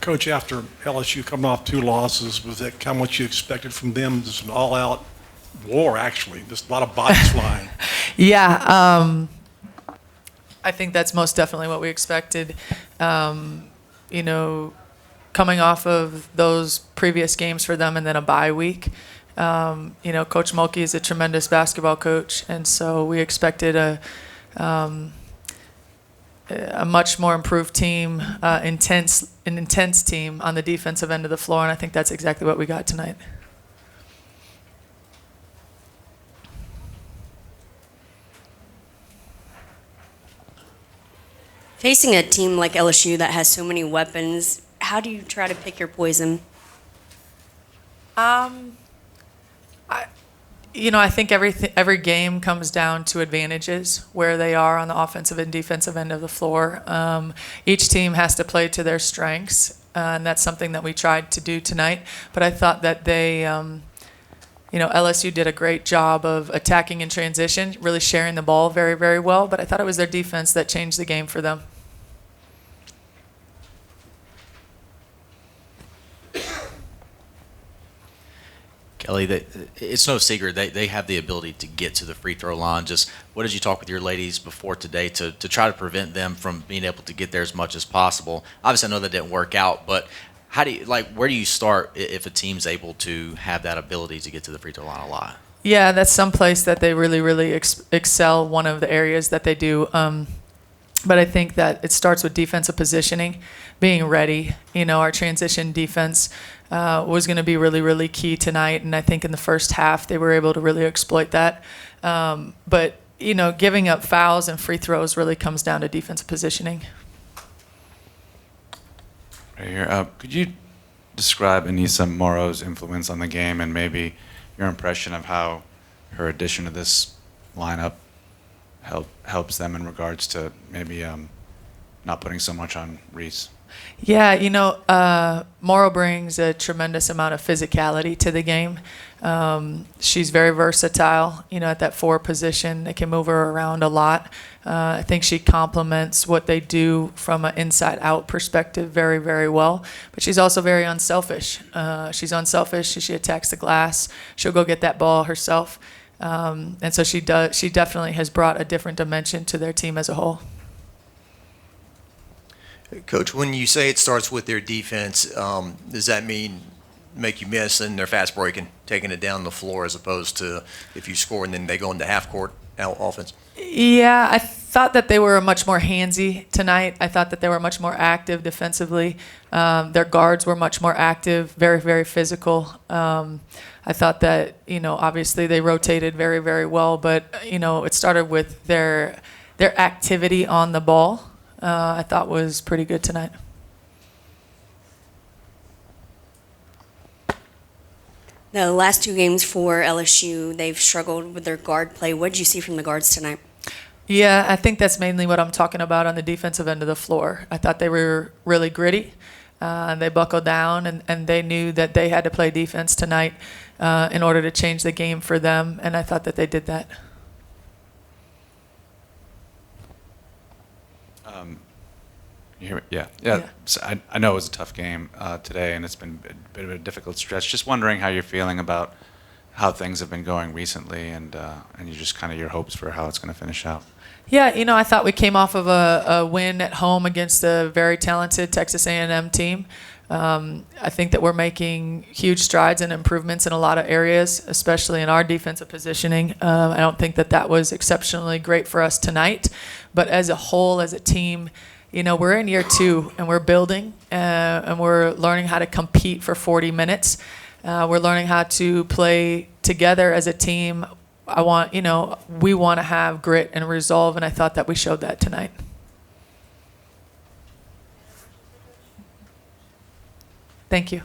Coach, after LSU coming off 2 losses, was that kind of what you expected from them? Just an all-out war, actually. Just a lot of bodies flying. Yeah, I think that's most definitely what we expected. You know, coming off of those previous games for them and then a bye week, you know, Coach Mulkey is a tremendous basketball coach, and so we expected a much more improved team, an intense team on the defensive end of the floor, and I think that's exactly what we got tonight. Facing a team like LSU that has so many weapons, how do you try to pick your poison? I think every game comes down to advantages, where they are on the offensive and defensive end of the floor. Each team has to play to their strengths, and that's something that we tried to do tonight. But I thought that LSU did a great job of attacking in transition, really sharing the ball very, very well. But I thought it was their defense that changed the game for them. Kelly, it's no secret they have the ability to get to the free throw line. Just what did you talk with your ladies before today to try to prevent them from being able to get there as much as possible? Obviously, I know that didn't work out, but where do you start if a team's able to have that ability to get to the free throw line a lot? Yeah, that's some place that they really, really excel. One of the areas that they do. But I think that it starts with defensive positioning, being ready. You know, our transition defense was going to be really, really key tonight. And I think in the first half, they were able to really exploit that. But, giving up fouls and free throws really comes down to defensive positioning. Right here. Could you describe Anissa Morrow's influence on the game and maybe your impression of how her addition to this lineup helps them in regards to maybe not putting so much on Reese? Yeah, Morrow brings a tremendous amount of physicality to the game. She's very versatile, at that 4 position. They can move her around a lot. I think she complements what they do from an inside-out perspective very, very well. But she's also very unselfish. She's unselfish. She attacks the glass. She'll go get that ball herself. And so she definitely has brought a different dimension to their team as a whole. Coach, when you say it starts with their defense, does that mean make you miss and they're fast breaking, taking it down the floor, as opposed to if you score and then they go into half court offense? Yeah, I thought that they were much more handsy tonight. I thought that they were much more active defensively. Their guards were much more active, very, very physical. I thought that, obviously they rotated very, very well, but, it started with their activity on the ball. I thought was pretty good tonight. The last 2 games for LSU, they've struggled with their guard play. What did you see from the guards tonight? Yeah, I think that's mainly what I'm talking about on the defensive end of the floor. I thought they were really gritty. They buckled down, and they knew that they had to play defense tonight in order to change the game for them, and I thought that they did that. You hear me? Yeah. So I know it was a tough game today, and it's been a bit of a difficult stretch. Just wondering how you're feeling about how things have been going recently, and you just kind of your hopes for how it's going to finish out. Yeah, I thought we came off of a win at home against a very talented Texas A&M team. I think that we're making huge strides and improvements in a lot of areas, especially in our defensive positioning. I don't think that was exceptionally great for us tonight, but as a whole, as a team, we're in year 2 and we're building and we're learning how to compete for 40 minutes. We're learning how to play together as a team. We want to have grit and resolve, and I thought that we showed that tonight. Thank you.